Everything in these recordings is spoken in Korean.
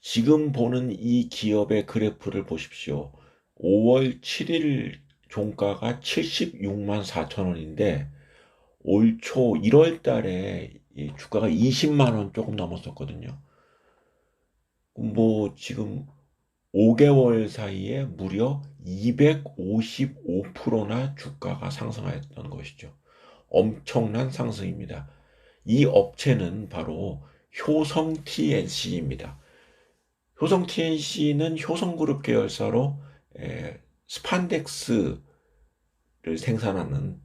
지금 보는 이 기업의 그래프를 보십시오. 5월 7일 종가가 76만 4천 원인데 올 초 1월 달에 이 주가가 20만 원 조금 넘었었거든요. 뭐 지금 5개월 사이에 무려 255%나 주가가 상승하였던 것이죠. 엄청난 상승입니다. 이 업체는 바로 효성 TNC입니다. 효성 TNC는 효성그룹 계열사로 스판덱스를 생산하는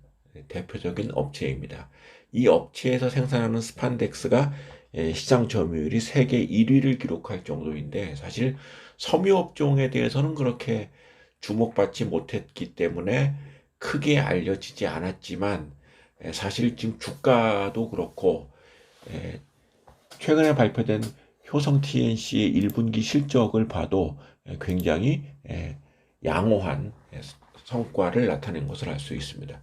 대표적인 업체입니다. 이 업체에서 생산하는 스판덱스가 시장 점유율이 세계 1위를 기록할 정도인데 사실 섬유업종에 대해서는 그렇게 주목받지 못했기 때문에 크게 알려지지 않았지만 사실 지금 주가도 그렇고 최근에 발표된 효성 TNC의 1분기 실적을 봐도 굉장히 양호한 성과를 나타낸 것을 알 수 있습니다.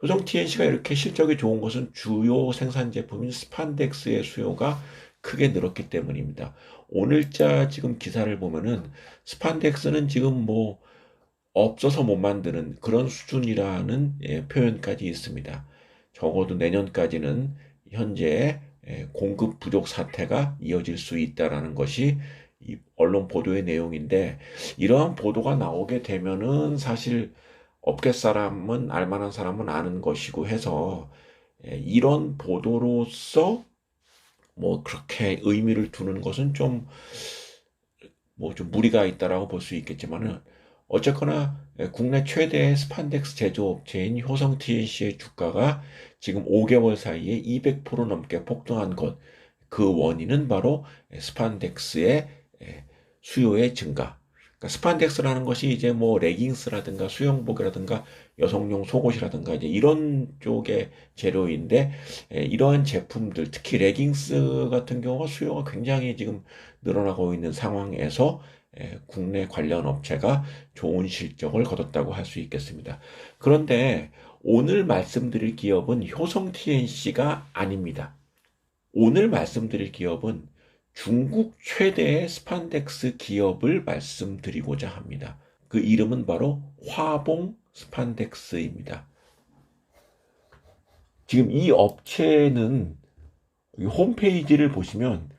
효성 TNC가 이렇게 실적이 좋은 것은 주요 생산 제품인 스판덱스의 수요가 크게 늘었기 때문입니다. 오늘자 지금 기사를 보면은 스판덱스는 지금 뭐 없어서 못 만드는 그런 수준이라는 표현까지 있습니다. 적어도 내년까지는 현재 공급 부족 사태가 이어질 수 있다라는 것이 이 언론 보도의 내용인데 이러한 보도가 나오게 되면은 사실 업계 사람은 알만한 사람은 아는 것이고 해서 이런 보도로서 뭐 그렇게 의미를 두는 것은 좀 뭐 좀 무리가 있다라고 볼 수 있겠지만은 어쨌거나 국내 최대의 스판덱스 제조업체인 효성 TNC의 주가가 지금 5개월 사이에 200% 넘게 폭등한 것, 그 원인은 바로 스판덱스의 수요의 증가. 그러니까 스판덱스라는 것이 이제 뭐 레깅스라든가 수영복이라든가 여성용 속옷이라든가 이제 이런 쪽의 재료인데 이러한 제품들 특히 레깅스 같은 경우가 수요가 굉장히 지금 늘어나고 있는 상황에서 국내 관련 업체가 좋은 실적을 거뒀다고 할 수 있겠습니다. 그런데 오늘 말씀드릴 기업은 효성 TNC가 아닙니다. 오늘 말씀드릴 기업은 중국 최대의 스판덱스 기업을 말씀드리고자 합니다. 그 이름은 바로 화봉 스판덱스입니다. 지금 이 업체는 홈페이지를 보시면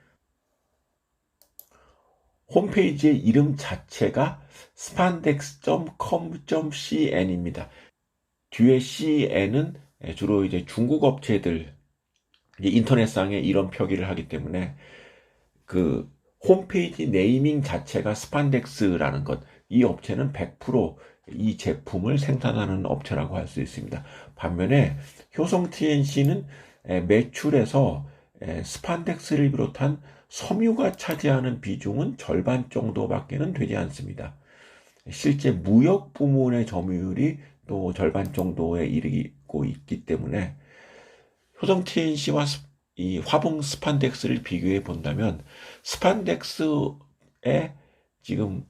홈페이지의 이름 자체가 spandex.com.cn입니다. 뒤에 cn은 주로 이제 중국 업체들 인터넷상에 이런 표기를 하기 때문에 그 홈페이지 네이밍 자체가 스판덱스라는 것, 이 업체는 100%이 제품을 생산하는 업체라고 할 수 있습니다. 반면에 효성 TNC는 매출에서 스판덱스를 비롯한 섬유가 차지하는 비중은 절반 정도밖에는 되지 않습니다. 실제 무역 부문의 점유율이 또 절반 정도에 이르고 있기 때문에 효성 TNC와 이 화봉 스판덱스를 비교해 본다면 스판덱스의 지금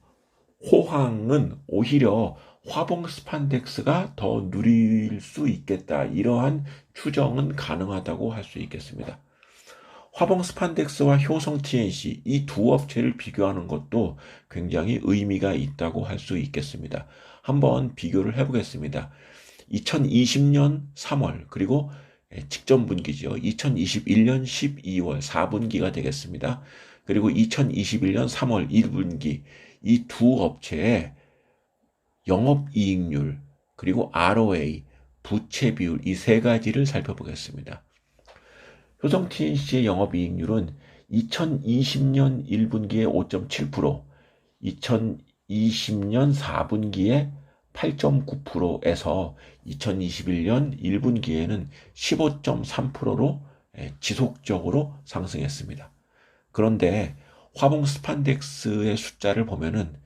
호황은 오히려 화봉 스판덱스가 더 누릴 수 있겠다. 이러한 추정은 가능하다고 할 수 있겠습니다. 화봉 스판덱스와 효성 TNC 이 두 업체를 비교하는 것도 굉장히 의미가 있다고 할 수 있겠습니다. 한번 비교를 해보겠습니다. 2020년 3월 그리고 직전 분기죠. 2021년 12월 4분기가 되겠습니다. 그리고 2021년 3월 1분기 이 두 업체의 영업이익률 그리고 ROA, 부채 비율 이 세 가지를 살펴보겠습니다. 효성 TNC의 영업이익률은 2020년 1분기에 5.7%, 2020년 4분기에 8.9%에서 2021년 1분기에는 15.3%로 지속적으로 상승했습니다. 그런데 화봉 스판덱스의 숫자를 보면은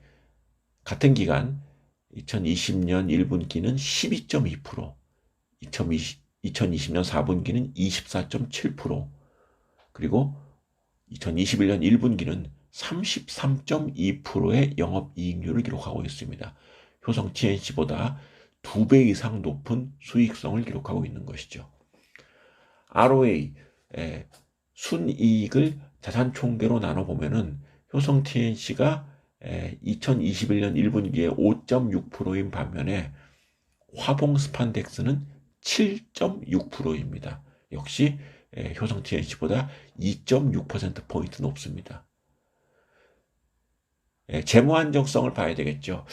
같은 기간 2020년 1분기는 12.2%, 2020년 4분기는 24.7%, 그리고 2021년 1분기는 33.2%의 영업이익률을 기록하고 있습니다. 효성 TNC보다 2배 이상 높은 수익성을 기록하고 있는 것이죠. ROA, 순이익을 자산 총계로 나눠보면은 효성 TNC가 2021년 1분기에 5.6%인 반면에 화봉 스판덱스는 7.6%입니다. 역시 효성 TNC보다 2.6%포인트 높습니다. 재무 안정성을 봐야 되겠죠.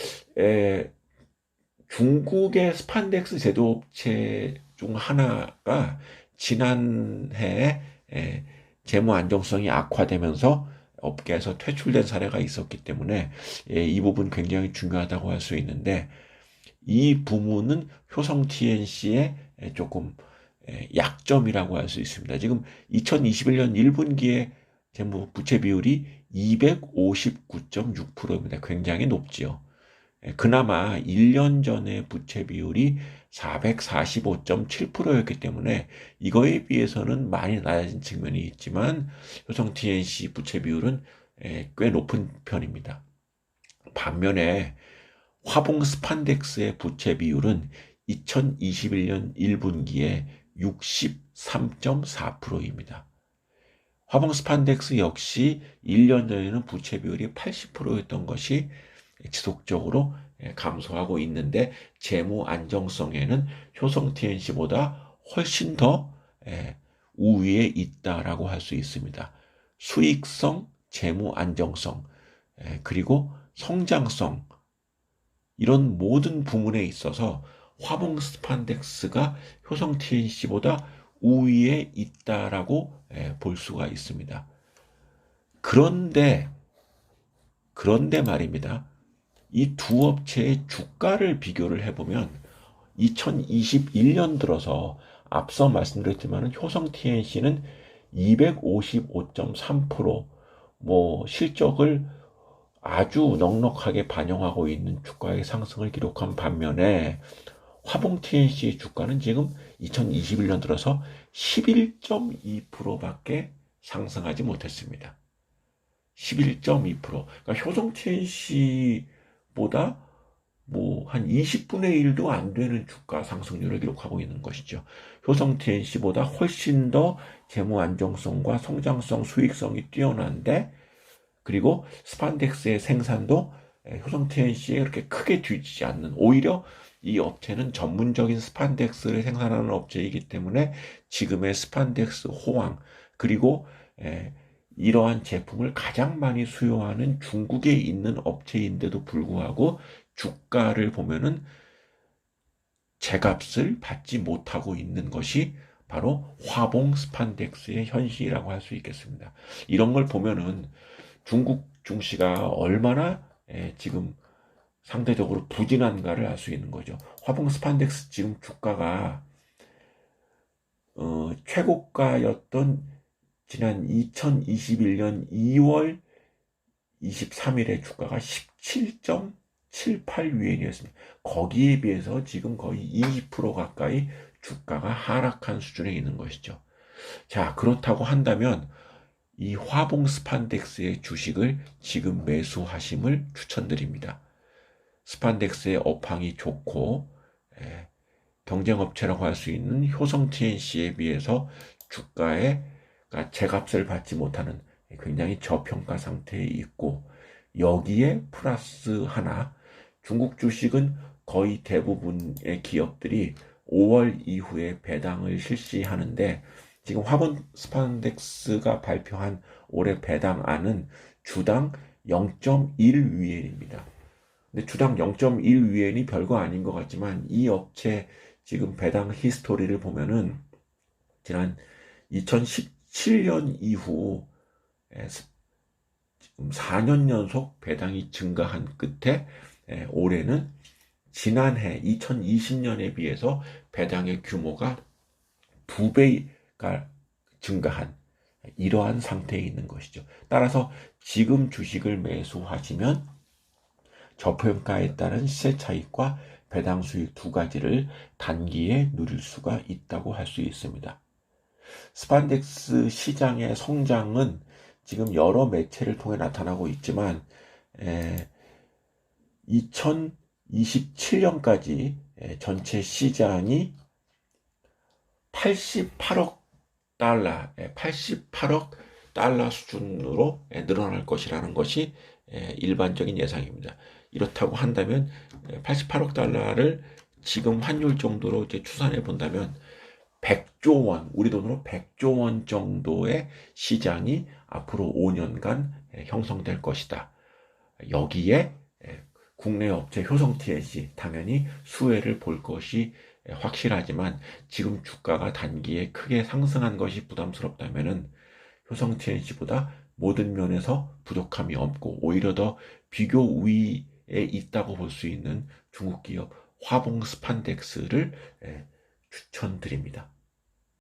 중국의 스판덱스 제조업체 중 하나가 지난해 재무 안정성이 악화되면서 업계에서 퇴출된 사례가 있었기 때문에 이 부분 굉장히 중요하다고 할 수 있는데, 이 부분은 효성 TNC의 조금 약점이라고 할 수 있습니다. 지금 2021년 1분기에 재무 부채 비율이 259.6%입니다. 굉장히 높지요. 그나마 1년 전에 부채 비율이 445.7%였기 때문에 이거에 비해서는 많이 낮아진 측면이 있지만 효성 TNC 부채 비율은 꽤 높은 편입니다. 반면에 화봉 스판덱스의 부채 비율은 2021년 1분기에 63.4%입니다. 화봉 스판덱스 역시 1년 전에는 부채 비율이 80%였던 것이 지속적으로 감소하고 있는데, 재무 안정성에는 효성 TNC보다 훨씬 더 우위에 있다라고 할 수 있습니다. 수익성, 재무 안정성, 그리고 성장성, 이런 모든 부분에 있어서 화봉 스판덱스가 효성 TNC보다 우위에 있다라고 볼 수가 있습니다. 그런데 말입니다. 이 두 업체의 주가를 비교를 해보면 2021년 들어서 앞서 말씀드렸지만 효성 TNC는 255.3% 실적을 아주 넉넉하게 반영하고 있는 주가의 상승을 기록한 반면에 화봉 TNC의 주가는 지금 2021년 들어서 11.2%밖에 상승하지 못했습니다. 11.2%. 그러니까 효성 TNC보다 한 20분의 1도 안 되는 주가 상승률을 기록하고 있는 것이죠. 효성 TNC보다 훨씬 더 재무 안정성과 성장성, 수익성이 뛰어난데, 그리고 스판덱스의 생산도 효성 TNC에 그렇게 크게 뒤지지 않는, 오히려 이 업체는 전문적인 스판덱스를 생산하는 업체이기 때문에 지금의 스판덱스 호황, 그리고 이러한 제품을 가장 많이 수요하는 중국에 있는 업체인데도 불구하고 주가를 보면은 제값을 받지 못하고 있는 것이 바로 화봉 스판덱스의 현실이라고 할 수 있겠습니다. 이런 걸 보면은 중국 증시가 얼마나 지금 상대적으로 부진한가를 알 수 있는 거죠. 화봉 스판덱스 지금 주가가 최고가였던 지난 2021년 2월 23일의 주가가 17.78위엔이었습니다. 거기에 비해서 지금 거의 20% 가까이 주가가 하락한 수준에 있는 것이죠. 자, 그렇다고 한다면 이 화봉 스판덱스의 주식을 지금 매수하심을 추천드립니다. 스판덱스의 업황이 좋고 경쟁업체라고 할 수 있는 효성 TNC에 비해서 주가에 제값을 받지 못하는 굉장히 저평가 상태에 있고, 여기에 플러스 하나, 중국 주식은 거의 대부분의 기업들이 5월 이후에 배당을 실시하는데, 지금 화본 스판덱스가 발표한 올해 배당안은 주당 0.1위엔입니다. 근데 주당 0.1위엔이 별거 아닌 것 같지만 이 업체 지금 배당 히스토리를 보면은 지난 2017년 이후 지금 4년 연속 배당이 증가한 끝에 올해는 지난해 2020년에 비해서 배당의 규모가 2배가 증가한 이러한 상태에 있는 것이죠. 따라서 지금 주식을 매수하시면 저평가에 따른 시세 차익과 배당 수익 두 가지를 단기에 누릴 수가 있다고 할 수 있습니다. 스판덱스 시장의 성장은 지금 여러 매체를 통해 나타나고 있지만 2027년까지 전체 시장이 88억 달러, 88억 달러 수준으로 늘어날 것이라는 것이 일반적인 예상입니다. 이렇다고 한다면 88억 달러를 지금 환율 정도로 이제 추산해 본다면 100조 원, 우리 돈으로 100조 원 정도의 시장이 앞으로 5년간 형성될 것이다. 여기에 국내 업체 효성 TNC 당연히 수혜를 볼 것이 확실하지만 지금 주가가 단기에 크게 상승한 것이 부담스럽다면은 효성 TNC보다 모든 면에서 부족함이 없고 오히려 더 비교 우위에 있다고 볼 수 있는 중국 기업 화봉 스판덱스를 추천드립니다.